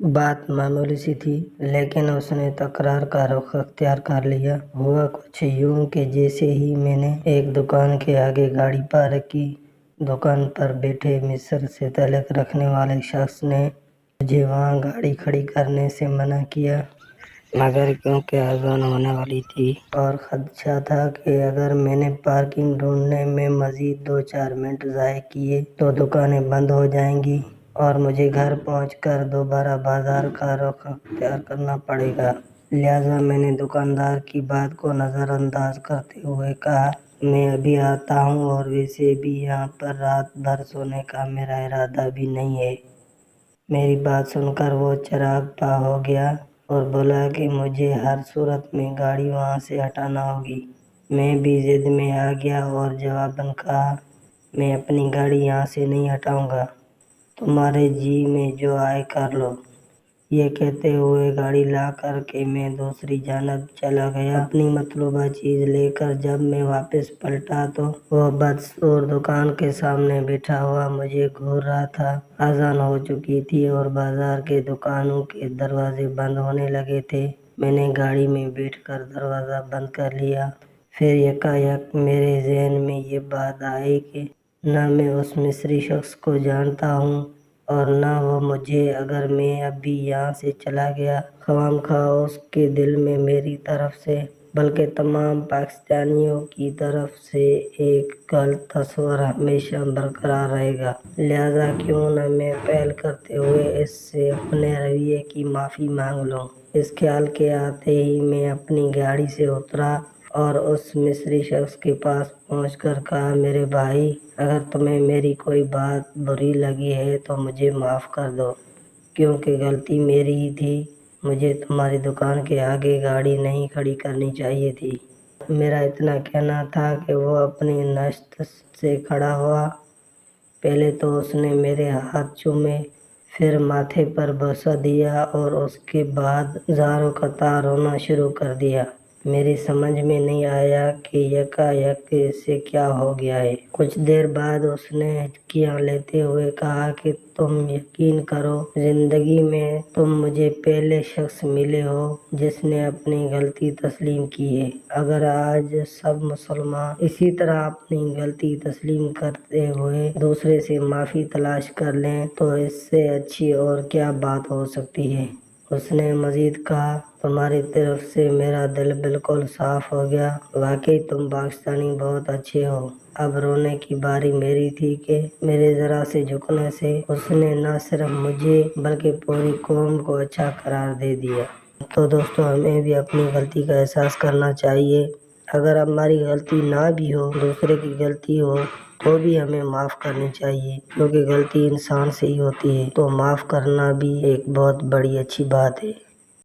बात मामूली सी थी, लेकिन उसने तकरार का रुख अख्तियार कर लिया। हुआ कुछ यूं कि जैसे ही मैंने एक दुकान के आगे गाड़ी पार्क की, दुकान पर बैठे मिस्र से ताल्लुक़ रखने वाले शख्स ने मुझे वहाँ गाड़ी खड़ी करने से मना किया, मगर क्योंकि अज़ान होने वाली थी और ख़दशा था कि अगर मैंने पार्किंग ढूंढने में मज़ीद 2-4 मिनट ज़ाया किए तो दुकानें बंद हो जाएंगी और मुझे घर पहुंचकर दोबारा बाजार का रुख अख्तियार करना पड़ेगा। लिहाजा मैंने दुकानदार की बात को नज़रअंदाज करते हुए कहा, मैं अभी आता हूं और वैसे भी यहाँ पर रात भर सोने का मेरा इरादा भी नहीं है। मेरी बात सुनकर वो चिराग पा हो गया और बोला कि मुझे हर सूरत में गाड़ी वहाँ से हटाना होगी। मैं भी ज़िद में आ गया और जवाबन कहा, मैं अपनी गाड़ी यहाँ से नहीं हटाऊँगा, तुम्हारे जी में जो आए कर लो। ये कहते हुए गाड़ी ला कर के मैं दूसरी जानब चला गया अपनी मतलूबा चीज़ लेकर। जब मैं वापस पलटा तो वह बदसूर दुकान के सामने बैठा हुआ मुझे घूर रहा था। अज़ान हो चुकी थी और बाजार के दुकानों के दरवाजे बंद होने लगे थे। मैंने गाड़ी में बैठकर दरवाज़ा बंद कर लिया। फिर यकायक मेरे जहन में ये बात आई कि न मैं उस मिस्री शख्स को जानता हूँ और न वो मुझे। अगर मैं अभी यहाँ से चला गया, ख़वामख़वाह उसके दिल में मेरी तरफ से बल्कि तमाम पाकिस्तानियों की तरफ से एक गलत तस्वर हमेशा बरकरार रहेगा। लिहाजा क्यों न मैं पहल करते हुए इससे अपने रवैये की माफ़ी मांग लूँ। इस ख्याल के आते ही मैं अपनी गाड़ी से उतरा और उस मिस्री शख्स के पास पहुंचकर कहा, मेरे भाई, अगर तुम्हें मेरी कोई बात बुरी लगी है तो मुझे माफ़ कर दो, क्योंकि गलती मेरी ही थी। मुझे तुम्हारी दुकान के आगे गाड़ी नहीं खड़ी करनी चाहिए थी। मेरा इतना कहना था कि वो अपनी नश्त से खड़ा हुआ। पहले तो उसने मेरे हाथ चूमे, फिर माथे पर बोसा दिया और उसके बाद ज़ारों कतार रोना शुरू कर दिया। मेरी समझ में नहीं आया कि यकायक इसे क्या हो गया है। कुछ देर बाद उसने हिचकियाँ लेते हुए कहा कि तुम यकीन करो, ज़िंदगी में तुम मुझे पहले शख्स मिले हो जिसने अपनी गलती तस्लीम की है। अगर आज सब मुसलमान इसी तरह अपनी गलती तस्लीम करते हुए दूसरे से माफ़ी तलाश कर लें तो इससे अच्छी और क्या बात हो सकती है। उसने मज़ीद कहा, तुम्हारी तरफ से मेरा दिल बिल्कुल साफ़ हो गया। वाकई तुम पाकिस्तानी बहुत अच्छे हो। अब रोने की बारी मेरी थी कि मेरे ज़रा से झुकने से उसने न सिर्फ मुझे बल्कि पूरी कौम को अच्छा करार दे दिया। तो दोस्तों, हमें भी अपनी गलती का एहसास करना चाहिए। अगर हमारी गलती ना भी हो, दूसरे की गलती हो, तो भी हमें माफ़ करनी चाहिए, क्योंकि गलती इंसान से ही होती है। तो माफ़ करना भी एक बहुत बड़ी अच्छी बात है।